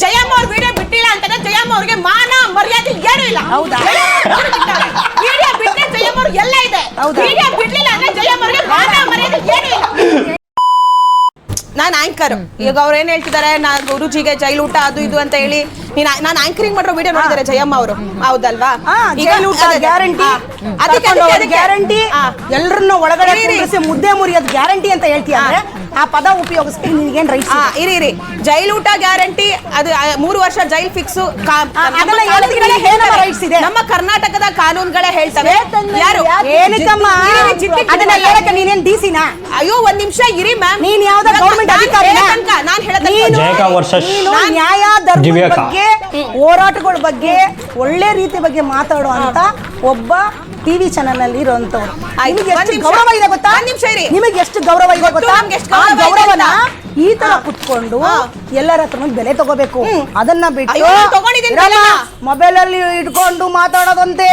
ಜಯಮ್ಮ ಅವ್ರ ವಿಡಿಯೋ ಬಿಟ್ಟಿಲ್ಲ ಅಂತಂದ್ರೆ ಜಯಮ್ಮ ಅವ್ರಿಗೆ ಮಾನ ಮರ್ಯಾದೆ ಏನೂ ಇಲ್ಲ. ಹೌದಾ? ವಿಡಿಯೋ ಬಿಟ್ಟರೆ ಜಯಮ್ಮ ಅವ್ರಿಗೆ ಎಲ್ಲ ಇದೆ. ವಿಡಿಯೋ ಬಿಡ್ಲಿಲ್ಲ ಅಂದ್ರೆ ಜಯಮ್ಮ ಅವ್ರಿಗೆ ಮಾನ ಮರ್ಯಾದೆ ಏನೂ ಇಲ್ಲ. ನಾನು ಆಂಕರ್. ಈಗ ಅವ್ರು ಏನ್ ಹೇಳ್ತಿದ್ದಾರೆ, ನಾನು ಗುರುಜಿಗೆ ಜೈಲ್ ಊಟ ಅದು ಇದು ಅಂತ ಹೇಳಿ ನಾನು ಆಂಕರಿಂಗ್ ಮಾಡಿರೋ ವಿಡಿಯೋ ನೋಡಿದ್ದಾರೆ ಜಯಮ್ಮ ಅವರು, ಹೌದಲ್ವಾ? ಜೈಲ್ ಊಟ ಗ್ಯಾರಂಟಿ, ಗ್ಯಾರಂಟಿ, ಎಲ್ಲರನ್ನ ಒಳಗಡೆ ಕೂರಿಸಿ ಮುದ್ದೆ ಮುರಿಯೋದು ಗ್ಯಾರಂಟಿ ಅಂತ ಹೇಳ್ತೀಯ ಅಂದ್ರೆ ಆ ಪದ ಉಪಯೋಗಿಸ್ತೀನಿ. ನಿನಗೇನ್ ರೈಟ್ಸ್? ಇರಿ ಜೈಲ್ ಊಟ ಗ್ಯಾರಂಟಿ, ಅದು 3 ವರ್ಷ ಜೈಲ್ ಫಿಕ್ಸ್, ನಮ್ಮ ಕರ್ನಾಟಕದ ಕಾನೂನುಗಳೇ ಹೇಳ್ತವೆ. ಯಾರು ಏನಕ್ಕಮ್ಮ ಅದನ್ನ ಹೇಳಕ್ಕೆ ನೀನೇನ್ ಡಿಸಿನ? ಅಯ್ಯೋ ಒಂದ್ ನಿಮಿಷ ಇರಿ ಮ್ಯಾಮ್, ನೀನ್ ಯಾವ್ದೋ ಗೌರ್ಮೆಂಟ್ ಅಧಿಕಾರಿ? ನಾನು ಹೇಳೋದು ನ್ಯಾಯ ಧರ್ಮದ ಬಗ್ಗೆ, ಹೋರಾಟಗಳ ಬಗ್ಗೆ, ಒಳ್ಳೆ ರೀತಿ ಬಗ್ಗೆ ಮಾತಾಡುವಂತ ಒಬ್ಬ ಟಿವಿ ಚಾನೆಲ್ ಅಲ್ಲಿ ಇರುವಂತವ್ರು. ನಿಮಗೆ ಎಷ್ಟು ಗೌರವ ಇದೆ ಗೊತ್ತಾ? ನಿಮಗೆ ಎಷ್ಟು ಗೌರವ ಇದೆ ಗೊತ್ತಾ? ಗೌರವನ ಈ ತರ ಕುತ್ಕೊಂಡು ಎಲ್ಲರ ಹತ್ರ ಬೆಲೆ ತಗೋಬೇಕು. ಅದನ್ನ ಬಿಟ್ಟು ಮೊಬೈಲ್ ಅಲ್ಲಿ ಇಟ್ಕೊಂಡು ಮಾತಾಡೋದಂತೆ.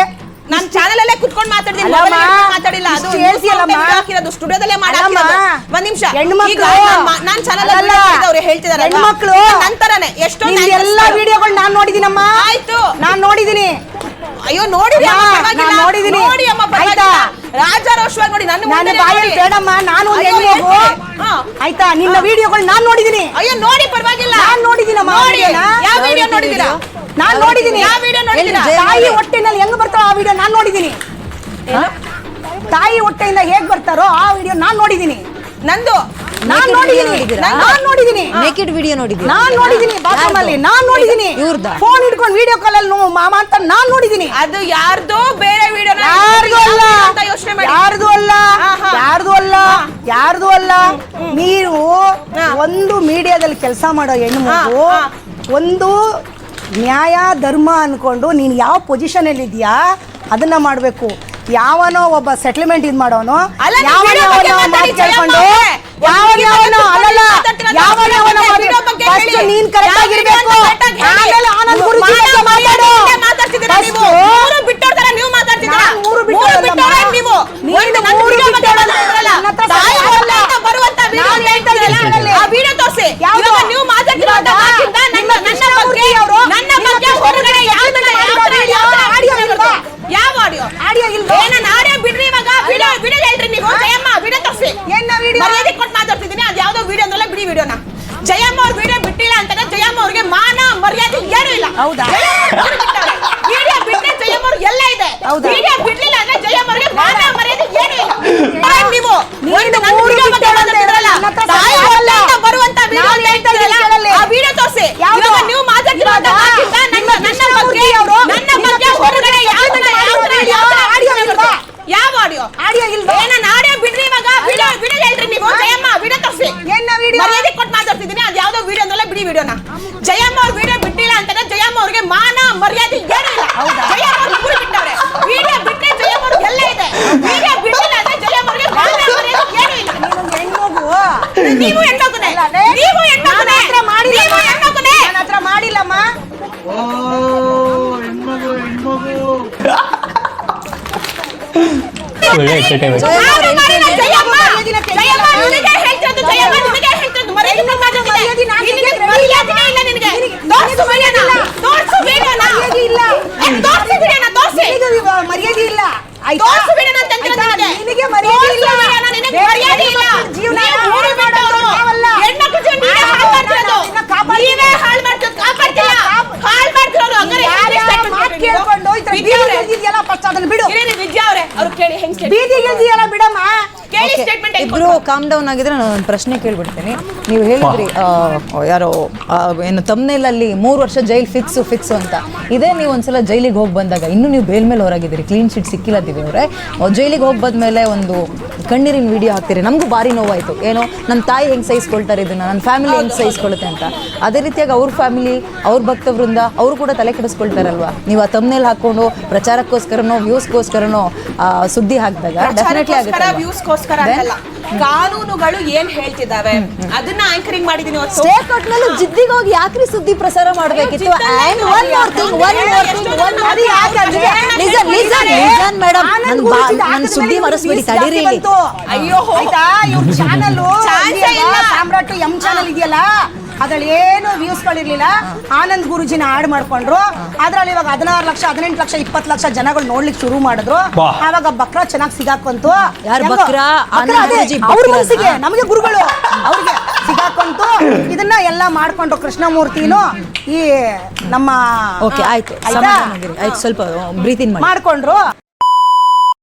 ನಾನು ಚಾನೆಲ್ ಅಲ್ಲೇ ಕುತ್ಕೊಂಡು ಮಾತಾಡಿಲ್ಲ, ಸ್ಟುಡಿಯೋದಲ್ಲೇ ಮಾಡಿರೋದು. ಒಂದ್ ನಿಮಿಷ, ನಾನು ಚಾನೆಲ್ ಅವ್ರು ಹೇಳ್ತಿದ್ದಾರೆ ಹೆಣ್ಮಕ್ಳು ನಂತರನೇ ಎಷ್ಟೊಂದು ಎಲ್ಲಾ ವಿಡಿಯೋಗಳು ನಾನ್ ನೋಡಿದೀನಮ್ಮ. ಆಯ್ತು, ನಾನ್ ನೋಡಿದೀನಿ. ಅಯ್ಯೋ ನೋಡಿದೀನಿ, ನೋಡಿ ಅಮ್ಮ, ರಾಜಾರೋಷವಾಗಿ ನೋಡಿ. ನನ್ನ ಬಾಯಲ್ಲಿ ಬೇಡಮ್ಮ, ನಾನು ಆಯ್ತಾ? ನಿನ್ನ ವಿಡಿಯೋಗಳು ನಾನ್ ನೋಡಿದೀನಿ. ಅಯ್ಯೋ ನೋಡಿ, ಪರವಾಗಿಲ್ಲ, ನಾನ್ ನೋಡಿದೀನಮ್ಮ. ಯಾವ ವಿಡಿಯೋ ನೋಡಿದೀರಾ? ನಾನ್ ನೋಡಿದೀನಿ. ಯಾವ ವಿಡಿಯೋ ನೋಡಿದೀರಾ? ತಾಯಿ ಹೊಟ್ಟೆನಲ್ಲಿ ಹೆಂಗ್ ಬರ್ತಾರೋ ಆ ವಿಡಿಯೋ ನಾನ್ ನೋಡಿದೀನಿ. ತಾಯಿ ಹೊಟ್ಟೆಯಿಂದ ಹೇಗ್ ಬರ್ತಾರೋ ಆ ವಿಡಿಯೋ ನಾನ್ ನೋಡಿದೀನಿ. ನಂದು ನಾನ್ ನೋಡಿದೀನಿ. ನೇಕೆಡ್ ವಿಡಿಯೋ ನೋಡಿದೀನಿ. ನಾನ್ ನೋಡಿದೀನಿ. ಬಾತ್ರೂಮ್ ಅಲ್ಲಿ ನಾನ್ ನೋಡಿದೀನಿ. ಫೋನ್ ಹಿಡ್ಕೊಂಡು ವಿಡಿಯೋ ಕಾಲ್ ಅಲ್ಲಿ ಮಾಮ ಅಂತ ನಾನ್ ನೋಡಿದೀನಿ. ಅದು ಯಾರ್ದೋ ಬೇರೆ ವಿಡಿಯೋ, ಯಾರ್ದು ಅಲ್ಲ. ನೀವು ಒಂದು ಮೀಡಿಯಾದಲ್ಲಿ ಕೆಲಸ ಮಾಡೋ ಹೆಣ್ಣು ಮಗು, ಒಂದು ನ್ಯಾಯ ಧರ್ಮ ಅನ್ಕೊಂಡು ನೀನ್ ಯಾವ ಪೊಸಿಷನ್ ಅಲ್ಲಿ ಇದೆಯಾ ಅದನ್ನ ಮಾಡ್ಬೇಕು. ಯಾವನೋ ಒಬ್ಬ ಸೆಟ್ಲ್ಮೆಂಟ್ ಇದ್ ಮಾಡೋನು, ನೀನ್ ಕರೆಕ್ಟ್ ಆಗಿರ್ಬೇಕು. ಯಾವ ಆಡಿಯೋ? ಆಡಿಯೋ ಇಲ್ಲ. ಆಡಿಯೋ ಬಿಡ್ರಿ ಇವಾಗ. ವಿಡಿಯೋ ಹೇಳ್ರಿ ನೀವು. ಜಯಮ್ಮ ವಿಡಿಯೋ ತೋರಿಸಿ. ಮರ್ಯಾದೆ ಕೊಟ್ಟು ಮಾತಾಡ್ತಿದ್ದೀನಿ. ಅದು ಯಾವ್ದೋ ವಿಡಿಯೋ ಅಂದಲ್ಲ, ಬಿಡಿ ವಿಡಿಯೋನ. ಜಯಮ್ಮ ಅವ್ರ ವಿಡಿಯೋ ಬಿಟ್ಟಿಲ್ಲ ಅಂತಂದ್ರೆ ಜಯಮ್ಮ ಅವ್ರಿಗೆ ಮಾನ ಮರ್ಯಾದೆ ಏನೂ ಇಲ್ಲ. ಹೌದಾ? ವಿಡಿಯೋ ಬಿಟ್ಟರೆ ಜಯಮ್ಮ ಅವ್ರಿಗೆ ಎಲ್ಲ ಇದೆ. ವಿಡಿಯೋ ಬಿಡ್ಲಿಲ್ಲ ಅಂದ್ರೆ ಜಯಮ್ಮ ಅವ್ರಿಗೆ ಮಾನ ಮರ್ಯಾದೆ ಏನೂ ಇಲ್ಲ. ನೀವು ಬರುವಂತ ಆ ವಿಡಿಯೋ ತೋರಿಸಿ. ನೀವು ಮಾತಾಡ್ತಿರೋದು ಯಾವ ಆಡಿಯೋ? ಆಡಿಯೋ ಇಲ್ಲ. ನಾನು ಆಡಿಯೋ ಬಿಡ್ರಿ ಇವಾಗ. ವಿಡಿಯೋ ಹೇಳ್ರಿ ನೀವು. ಜಯಮ್ಮ ವಿಡಿಯೋ ತೋರಿಸಿ. ಮರ್ಯಾದೆ ಕೊಟ್ಟು ಮಾತಾಡ್ತಿದ್ದೀನಿ. ಅದು ಯಾವ್ದೋ ವಿಡಿಯೋ ಅಂದಲ್ಲ, ಬಿಡಿ ವಿಡಿಯೋನ. ಜಯಮ್ಮ ಅವ್ರ ವಿಡಿಯೋ ಬಿಟ್ಟಿಲ್ಲ ಅಂತಂದ್ರೆ ಜಯಮ್ಮ ಅವ್ರಿಗೆ ಮಾನ ಮರ್ಯಾದೆ ಏನೂ ಇಲ್ಲ. ಜಯಮ್ಮ ಅವ್ರು ಊರು ಬಿಟ್ಟವ್ರೆ. ವಿಡಿಯೋ ಬಿಟ್ಟರೆ ಜಯಮ್ಮ ಅವ್ರಿಗೆ ಎಲ್ಲ ಇದೆ. ವಿಡಿಯೋ ಬಿಟ್ಟಿಲ್ಲ ಅಂದ್ರೆ ಜಯಮ್ಮ ಅವ್ರಿಗೆ ಮಾನ ಮರ್ಯಾದೆ ಏನೂ ಇಲ್ಲ. ನೀವು ಹೆಣ್ಣೋಗುನೆ, ನೀವು ಹೆಣ್ಣೋಗುನೆ, ನೀವು ಹೆಣ್ಣೋಗುನೆ. ನನ್ನ ಹತ್ರ ಮಾಡಿಲ್ಲಮ್ಮ. ಮರ್ಯಾದೆ ಇಲ್ಲ. ಇಬ್ರು ಕಾಮ್ ಡೌನ್ ಆಗಿದ್ರೆ ನಾನು ಒಂದು ಪ್ರಶ್ನೆ ಕೇಳ್ಬಿಡ್ತೀನಿ. ನೀವು ಹೇಳಿದ್ರಿ ಯಾರೋ ಏನು ತಮ್ನೇಲ್ ಅಲ್ಲಿ 3 ವರ್ಷ ಜೈಲ್ ಫಿಕ್ಸ್ ಅಂತ. ಇದೇ ನೀವು ಒಂದ್ಸಲ ಜೈಲಿಗೆ ಹೋಗಿ ಬಂದಾಗ ಇನ್ನು ನೀವು ಬೇಲ್ ಮೇಲೆ ಹೊರಗಿದ್ದೀರಿ, ಕ್ಲೀನ್ ಶೀಟ್ ಸಿಕ್ಕಿಲ್ಲ ದಿವ್ಯ ಅವರೇ. ಜೈಲಿಗೆ ಹೋಗಿ ಬಂದ್ಮೇಲೆ ಒಂದು ಕಣ್ಣೀರಿನ ವಿಡಿಯೋ ಹಾಕ್ತೀರಿ. ನಮಗೂ ಭಾರಿ ನೋವಾಯಿತು. ಏನೋ ನಮ್ಮ ತಾಯಿ ಹೆಂಗೆ ಸಹಿಸ್ಕೊಳ್ತಾರೆ ಇದನ್ನ, ನನ್ನ ಫ್ಯಾಮಿಲಿ ಹೆಂಗೆ ಸಹಿಸ್ಕೊಳುತ್ತೆ ಅಂತ. ಅದೇ ರೀತಿಯಾಗಿ ಅವ್ರ ಫ್ಯಾಮಿಲಿ, ಅವ್ರ ಭಕ್ತವೃಂದ ಅವರು ಕೂಡ ತಲೆ ಕೆಡಿಸ್ಕೊಳ್ತಾರಲ್ವಾ. ನೀವು ಆ ತಮ್ನೇಲ್ ಹಾಕೊಂಡು ಪ್ರಚಾರಕ್ಕೋಸ್ಕರನೋ ವ್ಯೂಸ್ಗೋಸ್ಕರನೋ ಸುದ್ದಿ ಹಾಕಿದಾಗ ಡೆಫಿನೆಟ್ಲಿ ಆಗುತ್ತೆ. ಕಾನೂನುಗಳು ಏನ್ ಹೇಳ್ತಿದ್ದಾವೆ ಅದನ್ನ ಆಂಕರಿಂಗ್ ಮಾಡಿದೀನಿ. ಸ್ಟೇಟ್ ಮೇಲೆ ಜಿದ್ದಿಗೆ ಹೋಗಿ ಯಾಕ್ರಿ ಸುದ್ದಿ ಪ್ರಸಾರ ಮಾಡಬೇಕಿತ್ತು? ಮೇಡಮ್ ನನ್ನ ಸುದ್ದಿ ಮರೆಸ್ಬಿಡಿ, ತಡೀರಿ. ಅಯ್ಯೋ ಚಾನಲ್ ಸಾಮ್ರಾಟ್ ಎಂ ಚಾನಲ್ ಇದೆಯಲ್ಲ, ಅದ್ರಲ್ಲಿ ಏನು ವ್ಯೂಸ್ಗಳಿರ್ಲಿಲ್ಲ. ಆನಂದ್ ಗುರುಜಿನ ಆಡ್ ಮಾಡ್ಕೊಂಡ್ರು. ಅದ್ರಲ್ಲಿ ಇವಾಗ 16 ಲಕ್ಷ 18 ಲಕ್ಷ 20 ಲಕ್ಷ ಜನಗಳು ನೋಡ್ಲಿಕ್ಕೆ ಶುರು ಮಾಡಿದ್ರು. ಆವಾಗ ಬಕ್ರಾ ಚೆನ್ನಾಗಿ ಸಿಗಾಕೊಂತು. ಯಾರು ಬಕ್ರಾ? ಅವ್ರ ಮನಸ್ಸಿಗೆ ನಮಗೆ ಗುರುಗಳು ಅವ್ರಿಗೆ ಸಿಗಾಕೊಂತು. ಇದನ್ನ ಎಲ್ಲ ಮಾಡ್ಕೊಂಡ್ರು ಕೃಷ್ಣಮೂರ್ತಿನು ಈ ನಮ್ಮ ಓಕೆ ಆಯ್ತು, ಸಮಾಧಾನ ಆಗಿರಿ. ಆಯ್ತು, ಸ್ವಲ್ಪ ಬ್ರೀತಿಂಗ್ ಮಾಡಿ ಮಾಡ್ಕೊಂಡ್ರು.